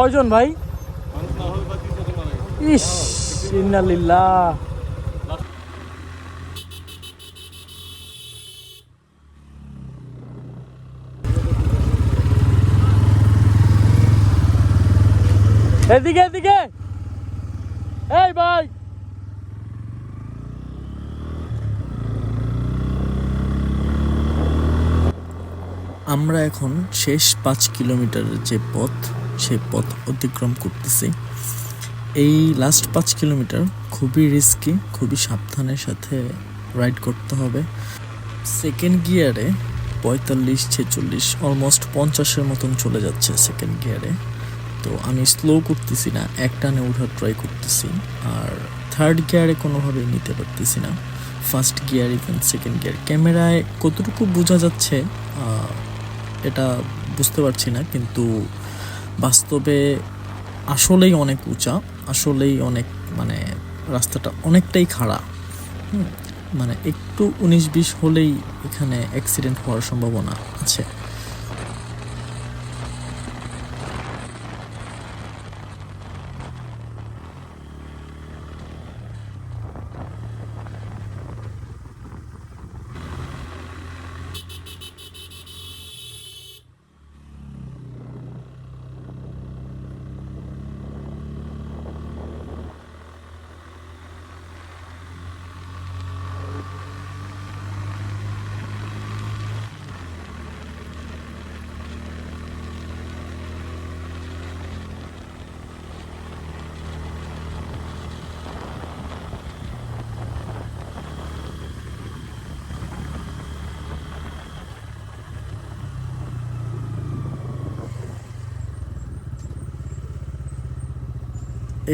কয়জন ভাই? ইস, ইন্নালিল্লাহ। এদিকে এদিকে, এই ভাই। আমরা এখন শেষ 5 কিলোমিটারের যে পথ, সেই পথ অতিক্রম করতেছি। এই লাস্ট 5 কিলোমিটার খুবই রিস্কি, খুবই সাবধানের সাথে রাইড করতে হবে। সেকেন্ড গিয়ারে 45-46 অলমোস্ট 50-এর মতন চলে যাচ্ছে সেকেন্ড গিয়ারে। তো আমি স্লো করতেছি না, এক টানে ওঠার ট্রাই করতেছি। আর থার্ড গিয়ারে কোনোভাবেই নিতে পারতেছি না। First gear even second gear ক্যামেরায় কতটুকু বোঝা যাচ্ছে এটা বুঝতে পারছি না, কিন্তু বাস্তবে আসলেই অনেক উঁচা, আসলেই অনেক মানে রাস্তাটা অনেকটাই খাড়া। মানে একটু 19-20 হলেই এখানে অ্যাক্সিডেন্ট হওয়ার সম্ভাবনা আছে।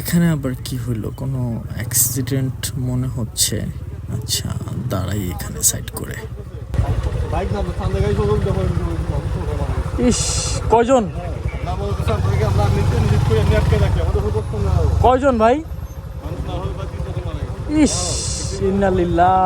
এখানে আবার কি হইলো, কোনো অ্যাক্সিডেন্ট মনে হচ্ছে। আচ্ছা, দাঁড়াই এখানে সাইড করে। ইস, কয়জন? কয়জন ভাই? ইস, ইন্নালিল্লাহ।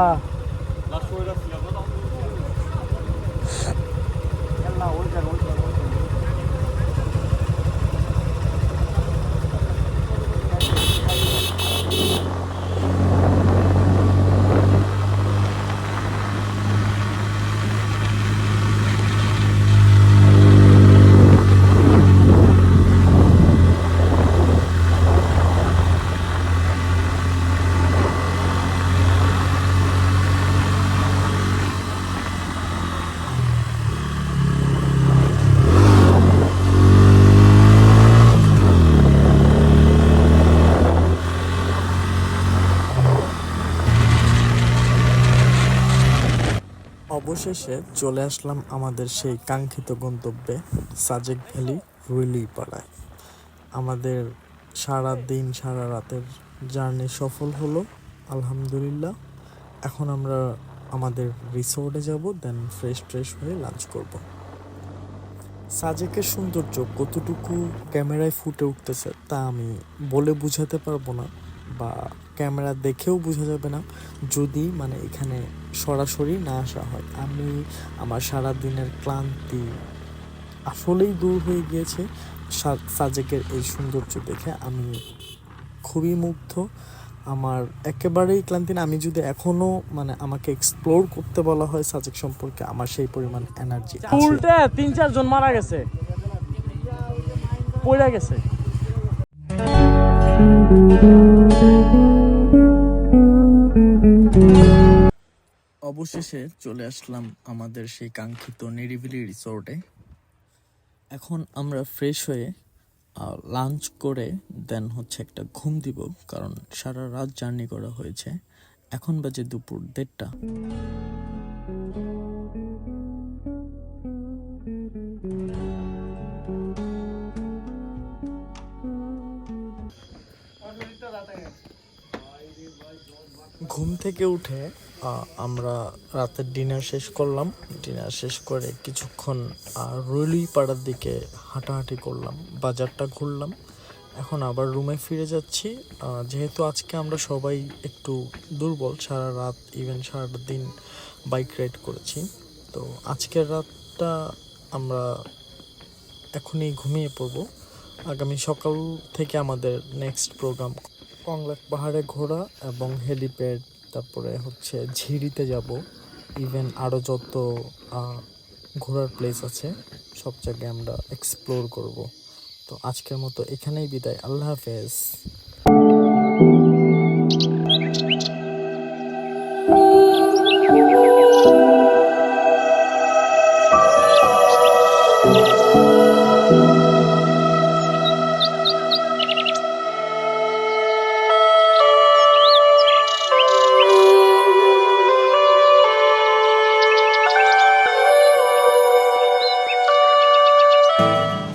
অবশেষে চলে আসলাম আমাদের সেই কাঙ্ক্ষিত গন্তব্যে, সাজেক ভ্যালি রুইলিপাড়ায়। আমাদের সারা দিন সারা রাতের জার্নি সফল হলো আলহামদুলিল্লাহ। এখন আমরা আমাদের রিসোর্টে যাব, দেন ফ্রেশ হয়ে লাঞ্চ করব। সাজেকের সৌন্দর্য কতটুকু ক্যামেরায় ফুটে উঠতেছে তা আমি বলে বোঝাতে পারবো না, বা ক্যামেরা দেখেও বোঝা যাবে না যদি মানে এখানে সরাসরি না আসা হয়। আমার সারা দিনের ক্লান্তি আসলেই দূর হয়ে গিয়েছে সাজেকের এই সৌন্দর্য দেখে। আমি খুবই মুগ্ধ, আমার একেবারেই ক্লান্তি না। আমি যদি এখনো মানে আমাকে এক্সপ্লোর করতে বলা হয় সাজেক সম্পর্কে, আমার সেই পরিমাণ এনার্জি আছে। উল্টে 3-4 জন মারা গেছে, পড়ে গেছে। অবশেষে চলে আসলাম আমাদের সেই কাঙ্ক্ষিত নিরিবিলি রিসোর্টে। এখন আমরা ফ্রেশ হয়ে লাঞ্চ করে দেন হচ্ছে একটা ঘুম দিব, কারণ সারা রাত জার্নি করা হয়েছে। এখন বাজে দুপুর 1:30। ঘুম থেকে উঠে আমরা রাতের ডিনার শেষ করলাম। ডিনার শেষ করে কিছুক্ষণ রুইলিপাড়ার দিকে হাঁটাহাঁটি করলাম, বাজারটা ঘুরলাম। এখন আবার রুমে ফিরে যাচ্ছি। যেহেতু আজকে আমরা সবাই একটু দুর্বল, সারা রাত ইভেন সারাটা দিন বাইক রাইড করেছি, তো আজকের রাতটা আমরা এখনই ঘুমিয়ে পড়বো। আগামী সকাল থেকে আমাদের নেক্সট প্রোগ্রাম কংলাক পাহাড়ে ঘোরা এবং হেলিপ্যাড, তারপরে হচ্ছে ঝিরিতে যাব, ইভেন আরও যত ঘোরার প্লেস আছে সব জায়গায় আমরা এক্সপ্লোর করব। তো আজকের মতো এখানেই বিদায়, আল্লাহ হাফেজ।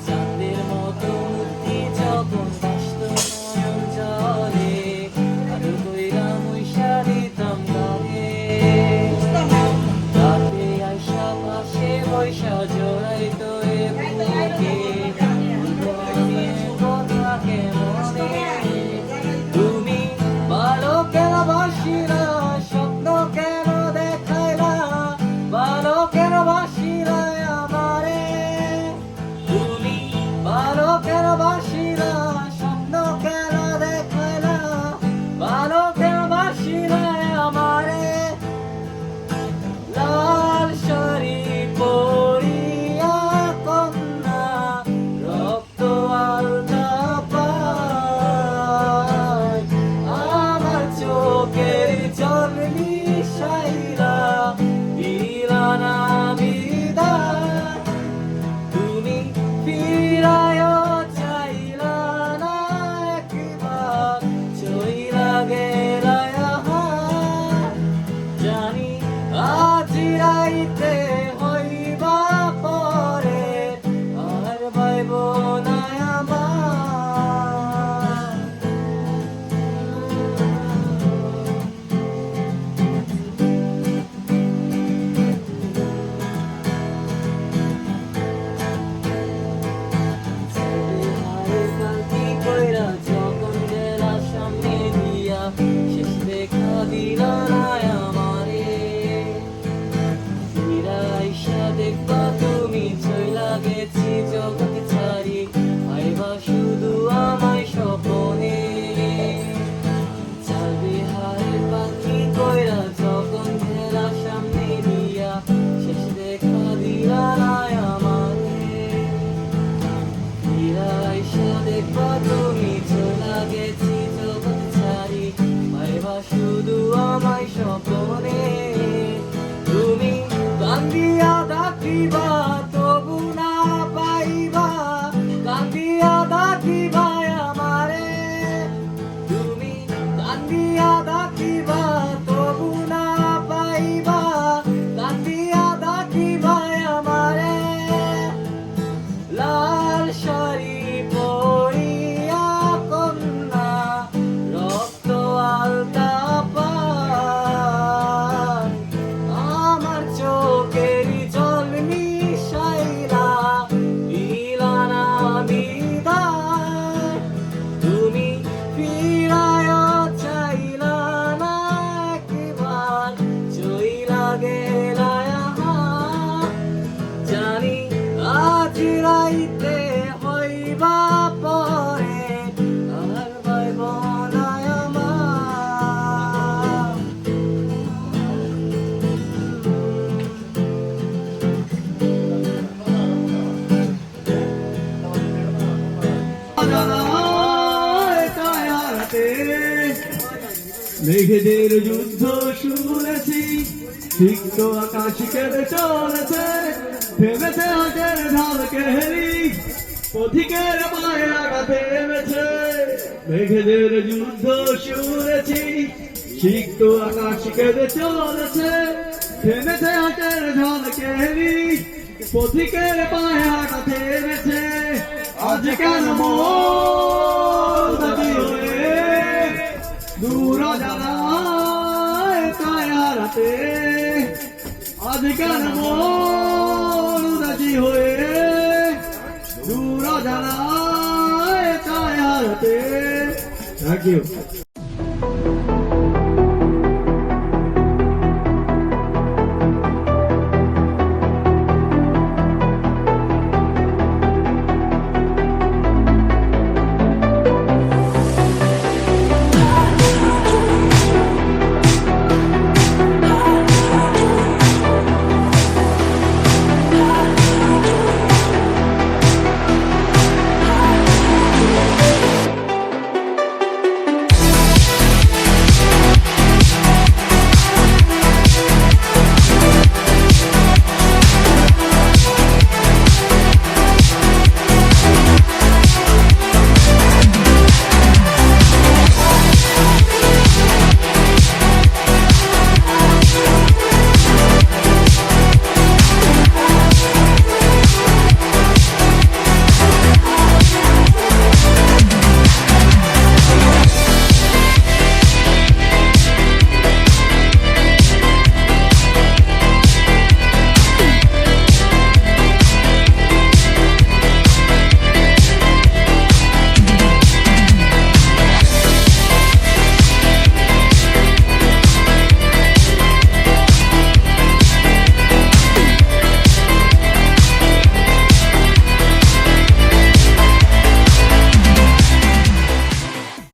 চাঁদের মতো মূর্তি যখন ভাসতো নয়ন জলে, আদর কইরা মুইসা দিতাম গায়ে। রাতে আইসা পাশে বইসা জড়াইতো এ বুকে, বলতো আমি কথাকে মনে। তুমি ভালো কেন বাসিলা, স্বপ্ন কেন দেখাইলা, ভালো কেন বাসিলা আমারে। তুমি ভালো কেন বাসিলা, স্বপ্ন কেন দেখাইলা, ভালো কেন বাসিলা আমারে। লাল শাড়ি পরিয়া কন্যা, রক্ত আলতা পায়, আমার চোখের জল মিশাইলা দিলা না বিদায়। তুমি ফিরায় চাইলা না একবার, চইলা গেলা আহার। জানি আজ রাইতে হইবা পরে, আর পাইব না আমার। হারে কান্তি কইরা যখন গেলা সামনে দিয়া, শেষ দেখা দিলা না আমারে। ফিরা আইসা দেখবা তুমি চইলা গেছি জগৎ ছাড়ি, আইবা শুধু আমায় স্বপনে। চালবে হারে পাখি কইরা যখন গেলা সামনে দিয়া, শেষ দেখা দিলা না আমারে। ফিরা আইসা দেখবা তুমি চইলা গেছি জগৎ ছাড়ি, আইবা শুধু আমায় স্বপনে। তুমি কান্দিয়া ডাকিবা তবু না পাইবা, কান্দিয়া ডাকিবা আমারে। তুমি কান্দিয়া ডাকিবা তবু না পাইবা, কান্দিয়া ডাকিবা আমারে। লাল শাড়ি পরিয়া কন্যা, রক্ত আলতা পায়, আমার চোখের জল মিশাইলা দিলা না বিদায়। তুমি ফিরায় চাইলা না একবার, চইলা গেলা আহার। জানি আজ রাইতে হইবা পরে, আর পাইব না আমার। মেঘেদের যুদ্ধ শুনেছি, সিক্ত আকাশ কেঁদে চলেছে, থেমেছে হাটের ঢাল কেহেরি, পথিকের পায়ে আঘাত থেমেছে। মেঘেদের যুদ্ধ শুনেছি, সিক্ত আকাশ কেঁদে চলেছে, থেমেছে হাটের ঢাল কেহেরি, পথিকের পায়ে আঘাত থেমেছে। আজ কেন মোর দাবি হয়ে দূর জানায় কায়ারাতে, আজ কেন মোর দাবি হয়ে দূর জানায় কায়ারাতে। Thank you.